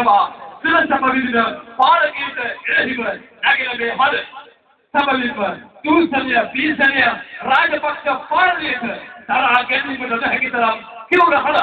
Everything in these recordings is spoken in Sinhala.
පවා සිරසම විදින පාලකීට එරෙහිව නැගෙන මේ හද සමලින්ම තුන්සලිය බීසලිය රාජපක්ෂ පාලනයට තරහා ගැනීමට නොහැකි තරම් කිව්ල හද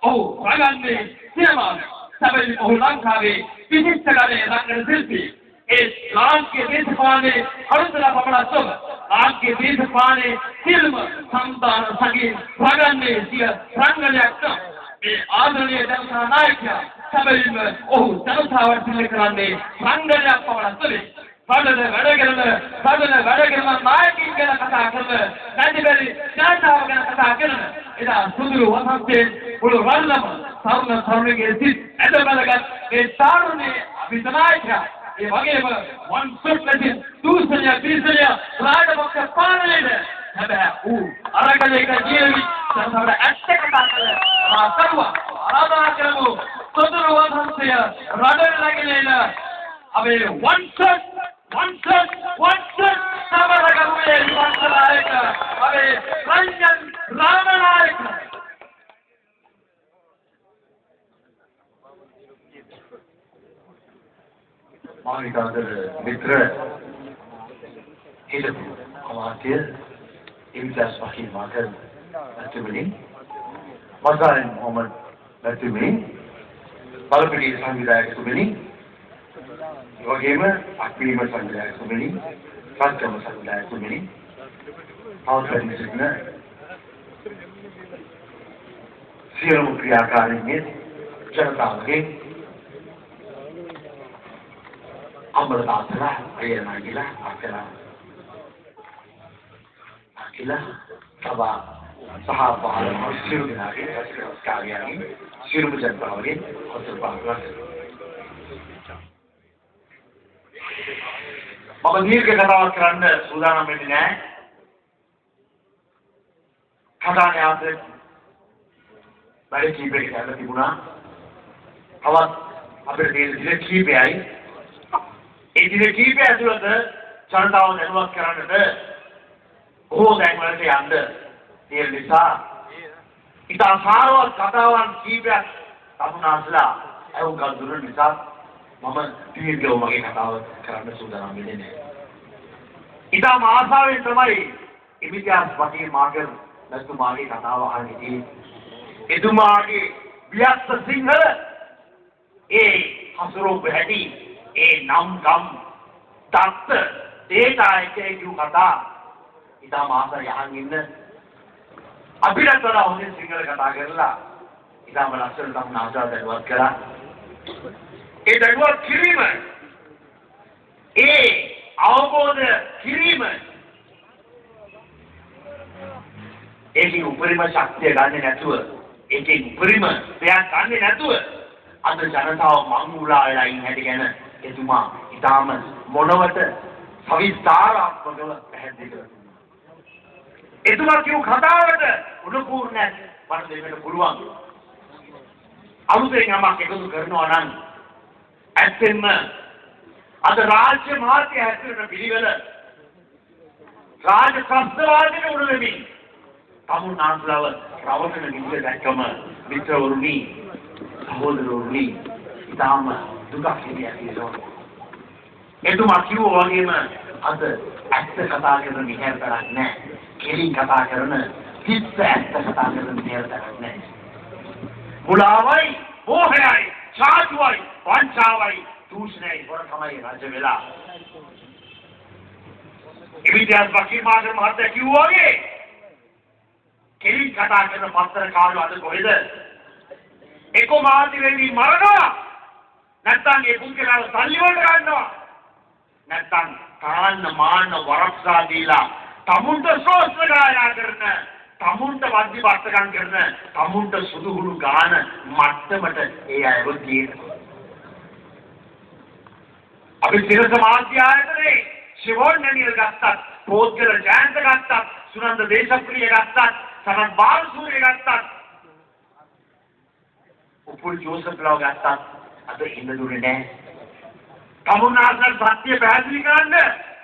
ඔහු රඟන්නේ සිනමාවේ සමලින් ඔහු ලංකාවේ විශිෂ්ට ගණයේ රංගන ශිල්පී ඒ ලාංකීය දේශපාලනයේ අරුතලා පමණක් නොව ලාංකීය දේශපාලනයේ සියලුම සම්දාන සංගීත රඟන්නේ සිය රංගනයක් නම් මේ ආදරණීය ජනතා නායකයා සමලින්ම ඔහු ජනතාවට සිදු කරන්නේ රංගනයක් පමණක් නොවේ සාධන වැඩ කරන නායකයින් ගැන කතා කරන නැතිබරි ජනතාව ගැන කතා කරන එදා සුදුරු වසන්තේ මුළු රටම තරුණ තරුණියගේ සිත් ඇදබලගත් මේ තරුණේ අභිනායකයා ඒ වගේම වන් සුට්ලකින් තුසනිය බීසනිය රාජපක්ෂ පාලනයේද හැබැයි අරගලයක ජීවි සමහර ඇත්ත කතා කරන මාතරුවා ආරාධනා කරමු සුදුරු වසන්තය රටේ නැගෙනන අවේ වන් සමරගමුවේ වංශනායක අවේ රංජන් රාමනායක මානිකාදර මිත්‍ර හිටපු අමාත්‍ය ඉම්තියාස් වකීල් මාතර මැතිතුමනි මර්ගාන් මොහමඩ් මැතිතුමනි බලපිටිය සංවිධායකතුමනි වගේම අක්‍රීම සංවිධායකතුමනි රාජ්‍යම සංවිධායකතුමනි අවසන් සිටින සියලුම ක්‍රියාකාරීන්ගේ ජනතාවගේ අමරදාසලා ප්‍රේරණාගිලා අකිලා සබා සහ පහළ සියලු දෙනාගේ රැස්කාරියන්ගේ සියලුම ජනතාවගේ හොඳ පාරක් මම දීර්ඝ කතාවක් කරන්න සූදානම් වෙන්නේ නැහැ. කතාවේ ආසේ වැඩ කීපයකට කරලා තිබුණා. තවත් අපේ දේශ කීපයයි. ඒ දින කීපය ඇතුළත ජනතාව දැනුවත් කරන්නට බොහෝ තැන්වලට යන්න තියෙන නිසා ඉතා සාරවත් කතාවන් කීපයක් තමුනාස්ලා අහුම්කම් දුන්න නිසා මම දීර්ඝව මගේ කතාව කරන්න සූදානම් වෙන්නේ නැහැ. ඉතාම ආසාවෙන් තමයි ඉමිතියාස් වකීල් මාගර් මැතිතුමාගේ කතාව අහන්නේ. එතුමාගේ ව්‍යස්ත සිංහල ඒ හසුරුව හැටි ඒ නම් ගම් තත්ත දේතා එකේ කතා ඉතාම ආසාවෙන් අහන් ඉන්න අපිට වඩා හොඳින් සිංහල කතා කරලා ඉතාම ලස්සනට තමයි ආසාව දැනුවත් කරා. ඒ දැනුවත් කිරීම ඒ අවබෝධ කිරීම ඒකේ උපරිම ශක්තිය ගන්න නැතුව ඒකේ උපරිම දෙයක් ගන්න නැතුව අද ජනතාව මංගුලා වෙලා ඉන්න හැටි ගැන එතුමා ඊටාම මොනවට සවිස්තරාත්මකව පැහැදිලි කරනවා. එතුමා කියු කතාවට උණපූර්ණ වරද දෙන්න පුළුවන්. අලුතෙන් යමක් එකතු කරනවා නම් ඇත්තෙන්ම අද රාජ්‍ය මාර්ගය හැසිරෙන පිළිවෙල රාජ ත්‍රස්තවාදයට උඩ වෙමින් තමුන්නාන්සලව රවටන විදිහ දැක්කම මිත්‍රවරුනි සහෝදරවරුනි ඉතාම දුකක් හිමියනවා. එතුමා කිව්වා වගේම අද ඇත්ත කතා කරන මිනිහෙක් තරක් නැහැ. කෙලින් කතා කරන හිත ඇත්ත කතා කරන මිනිහෙක් තරක් නැහැ. මුලාවයි මෝහයයි චාටුවයි වංචාවයි දූෂණයයි වරකමයි රාජ්‍ය වෙලා. ඉමිතියාස් වකීල් මාගර් මහත්තයා කිව්වා වගේ කෙලින් කතා කරන පත්තරකාරයෝ අද කොහෙද? එක්ක මාධ්‍ය වෙන්නේ මරනවා. නැත්නම් ඒ පුද්ගලයාව සල්ලි වලට ගන්නවා. නැත්නම් කාන්න මාන්න වරක්සා දීලා තමුන්ට සෝස්ත ගායනා කරන තමුන්ට වද්දිපත්තකම් කරන තමුන්ට සුදුහුණු ගාන මට්ටමට ඒ අයව තියෙනවා. අපි සිරස මාධ්‍ය ආයතනයේ ශිවෝන්නනිය ගත්තත් පෝත්ගල ජයන්ත ගත්තත් සුනන්ද දේශප්‍රිය ගත්තත් සනත් බාලසූරිය ගත්තත් උපුල් ජෝසප්ලාව ගත්තත් අද ඉන්න දුන්නේ නැහැ. තමුන්නාසල් සත්‍ය පැහැදිලි කරන්න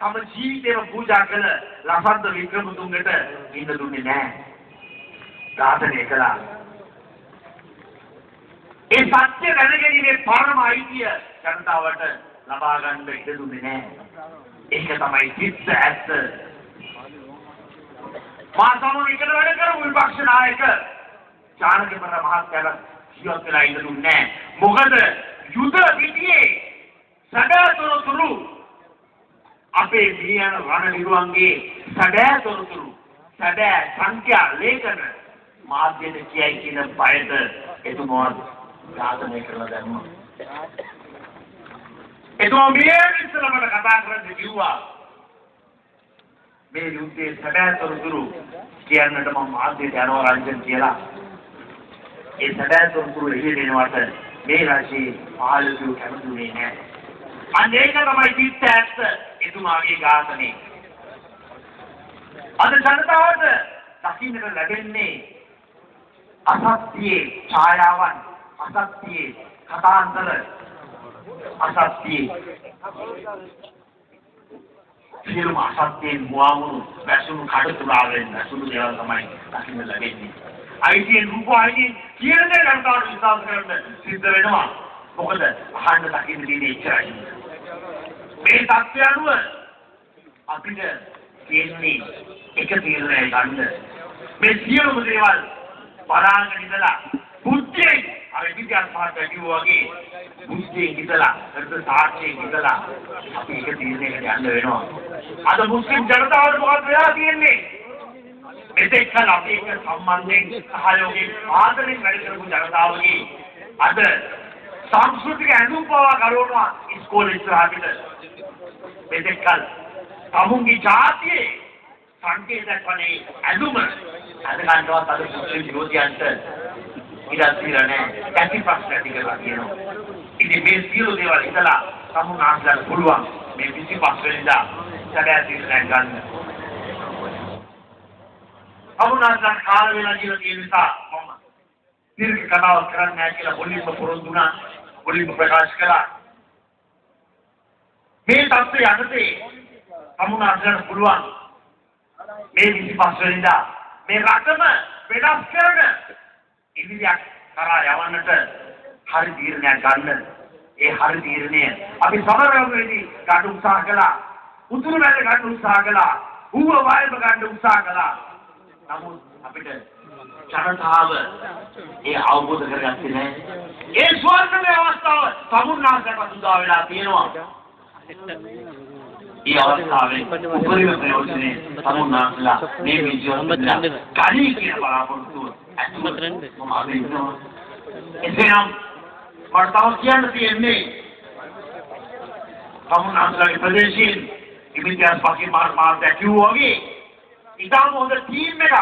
තම ජීවිතේම පූජා කළ ලසන්ත වික්‍රමතුංගට ඉන්න දුන්නේ නැහැ. ඝාතනය කළා. ඒ සත්‍ය දැනගැනීමේ පරම අයිතිය ජනතාවට ලබා ගන්න ඉඩ දුන්නේ නැහැ. ඒක තමයි සිත් ඇත්ත. මා සමග එකට වැඩ කරපු විපක්ෂ නායක චානකමර මහත්තයාට ජීවත් වෙලා ඉන්න දුන්නේ නැහැ. මොකද යුද පිටියේ සදාතොරතුරු අපේ මියන රණවිරුවන්ගේ සදාතොරතුරු සදා සංඛ්‍යා ලේඛන මාධ්‍යෙට කියයි කියන බයට එතුමා ඝාතනය කරලා දැම්මා. එතුමා මේ ඉස්සලමට කතා කරද්දී කිව්වා මේ යුද්ධයේ සදාතොරතුරු කියන්නට මම මාධ්‍යට යනවා රංජන් කියලා. ඒ සදාතොරතුරු එළියට එනවට මේ රාශියේ පාලකයෝ කැමතිුනේ නැහැ. අන්න ඒක තමයි පිට ඇත්ත එතුමාගේ ඝාතනය. අද ජනතාවට දකින්නට ලැබෙන්නේ අසත්‍යයේ ඡායාවන්, අසත්‍යයේ කතාන්තර, අසත්‍යයේ සියලුම අසත්‍යයෙන් මුවාමුණු වැසුණු කඩතුරාවෙන් වැසුණු දේවල් තමයි දකින්න ලැබෙන්නේ. අයිතියෙන් රූපවාහිනියෙන් කියන දේ ජනතාවට විශ්වාස කරන්න සිද්ධ වෙනවා. මොකද අහන්න දකින්න තියෙන්නේ එච්චරයි. මේ තත්ත්වය අනුව අපිට තියෙන්නේ එක තීරණයක් ගන්න. මේ සියලුම දේවල් බලාගෙන ඉඳලා බුද්ධියෙන් අර විද්‍යාන් පාඩම් කිව්වා වගේ බුද්ධියෙන් ඉඳලා හෘද සාක්ෂියෙන් ඉඳලා අපි එක තීරණයකට යන්න වෙනවා. අද මුස්ලිම් ජනතාවට මොකද වෙලා තියෙන්නේ? මෙතෙක් කල අපි එක්ක සම්බන්ධයෙන් සහයෝගයෙන් ආදරෙන් වැඩ කරපු ජනතාවගේ අද සංස්කෘතික ඇඳුම් පවා කරවනවා ඉස්කෝලේ ඉස්සරහට. මෙතෙක් කල තමුන්ගේ ජාතියේ සංකේතයක් වනේ ඇඳුම අද ගන්නවත් අද මුස්ලිම් විරෝධියන්ට ඉඩසිර නැහැ. ඇති ප්‍රශ්න ඇති කරලා තියෙනවා. ඉතින් මේ සියලු දේවල් ඉතලා තමුන් ආස්ලන්න පුළුවන් මේ 25 වෙනිදා සැබෑ තීරණයක් ගන්න. අමුණාසන් කාල වේලා කියලා තියෙන නිසා මම දීර්ඝ කතාවක් කරන්නේ නැහැ කියලා මුලින්ම පොරොන්දු වුණා. මුලින්ම ප්‍රකාශ කළා. මේ තත්ත්වය යටතේ අමුණාසන් පුළුවන් මේ 25 වෙනිදා මේ රටම වෙනස් කරන ඉදිරියක් කරා යවන්නට හරි තීරණයක් ගන්න. ඒ හරි තීරණය අපි සමරවේදී ගන්න උත්සාහ කළා. උතුරු මැද ගන්න උත්සාහ කළා. ඌව වයම ගන්න උත්සාහ කළා. නමුත් අපිට ජනතාව ඒ අවබෝධ කරගත්තේ නැහැ. ඒ ස්වර්ණමය අවස්ථාව සමුන්නාසකට උදා වෙලා තියෙනවා. ඒ අවස්ථාවේ උපරිම ප්‍රයෝජනේ සමුන්නාසලා මේ විද්‍යාවන්තලා ගණී කියන බලාපොරොත්තුව ඇතුළත මම අද ඉන්නවා. එසේනම් මට තව කියන්න තියෙන්නේ සමුන්නාසලාගේ ප්‍රදේශයෙන් ඉමිතියස් පස්සේ මාර්ගය කිව්වා වගේ ඉතාම හොඳ ටීම් එකක්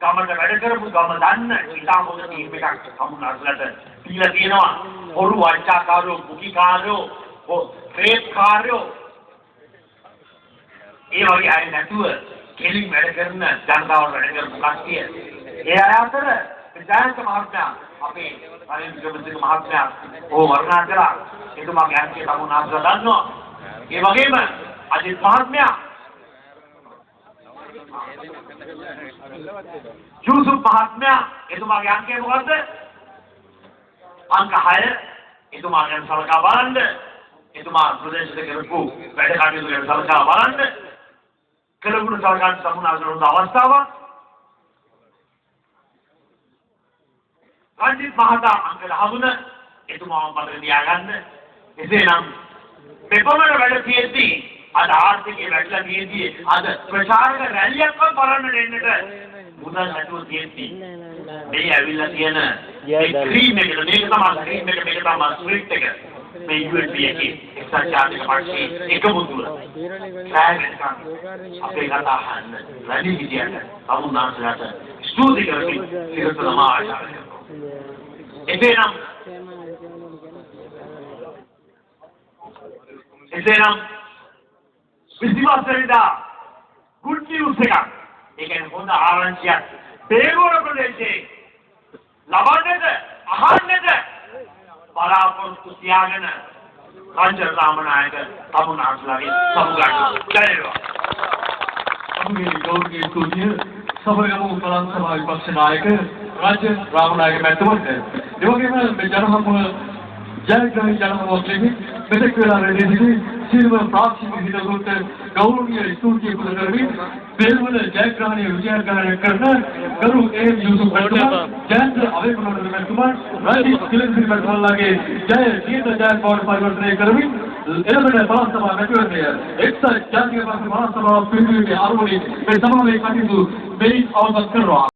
ගමට වැඩ කරපු ගම දන්න ඉතාම හොඳ ටීම් එකක් සමුන්නාසලාට දීලා තියෙනවා. හොරු වංචාකාරයෝ, කුකිකාරයෝ, ක්‍රේත්කාරයෝ ඒ වගේ අය නැතුව කෙලින් වැඩ කරන ජනතාවට වැඩ කරපු කට්ටිය. ඒ අය අතර ජයන්ත මහත්මයා අපේ රනිල් වික්‍රමසිංහ මහත්මයා වර්ණනා කළා. එතුමාගේ අන්තිම සමුන්නාසලා දන්නවා. ඒ වගේම අජිත් මහත්මයා යූසුෆ් මහත්මයා එතුමාගේ අංකය මොකද්ද? අංක 6. එතුමා ගැන සලකා බලන්න. එතුමා ප්‍රදේශයට කරපු වැඩ කටයුතු ගැන සලකා බලන්න. කලගුණ සලකන සමුන්නාසලට අවස්ථාවක්. රංජිත් මහතා අංක 13. එතුමාව මතක තියාගන්න. එසේනම් මෙපමණ වැඩ තියෙද්දී අද ආර්ථිකයේ වැඩිලා තියෙද්දී අද ප්‍රචාරක රැලියක්වත් බලන්න දෙන්නට මුදල් නැතුව තියෙද්දී මේ ඇවිල්ලා තියෙන මේ ක්‍රීම් එක මේක තමයි ක්‍රීම් එක මේක තමයි ස්විට් එක මේ UNP එකේ එක්සත් ජාතික පක්ෂයේ එකමුතුව අපේ කතා අහන්න වැඩි විදියට සමුන්නාසලාට ස්තුති කරමින් සිරසලම ආශාරය කරනවා. එසේනම් 25 වෙනිදා good news එකක්. ඒ කියන්නේ හොඳ ආරංචියක් බේරුවන ප්‍රදේශයේ ලබන්නද අහන්නද බලාපොරොත්තු තියාගෙන රංජන රාමනායක තමුන්නාසලාගේ සමුගන්න ජයවා. අපේ ගෞරවනීය සභාවේ පළාත් සභා විපක්ෂ නායක රාජ්‍ය රාමනායක මැතිතුමන්ට ඒ වගේම මේ ජනහමුව ජයග්‍රහී ජනහමුවක් ලෙසින් මෙතෙක් වේලා රැඳී සිටි සියලුම ප්‍රාක්ෂික හිතවතුන්ට ගෞරවනීය ස්තුතිය පුද කරමින් පෙරවන ජයග්‍රහණය විජයග්‍රහණය කරන ගරු එම් යුසුෆ් මැතිතුමා ජයන්ත අවේකනෝඩ මැතිතුමා රජීව් කිලන්සිරි මැතිතුමාගේ ජය ජීත ජයක් බවට පරිවර්තනය කරමින් එළඹෙන පළාත් සභා මැතිවරණය එක්සත් ජාතික පක්ෂ පළාත් සභාව පිරිනැමීමේ අරමුණින් මේ සභාවේ කටයුතු මෙයින් අවසන් කරනවා.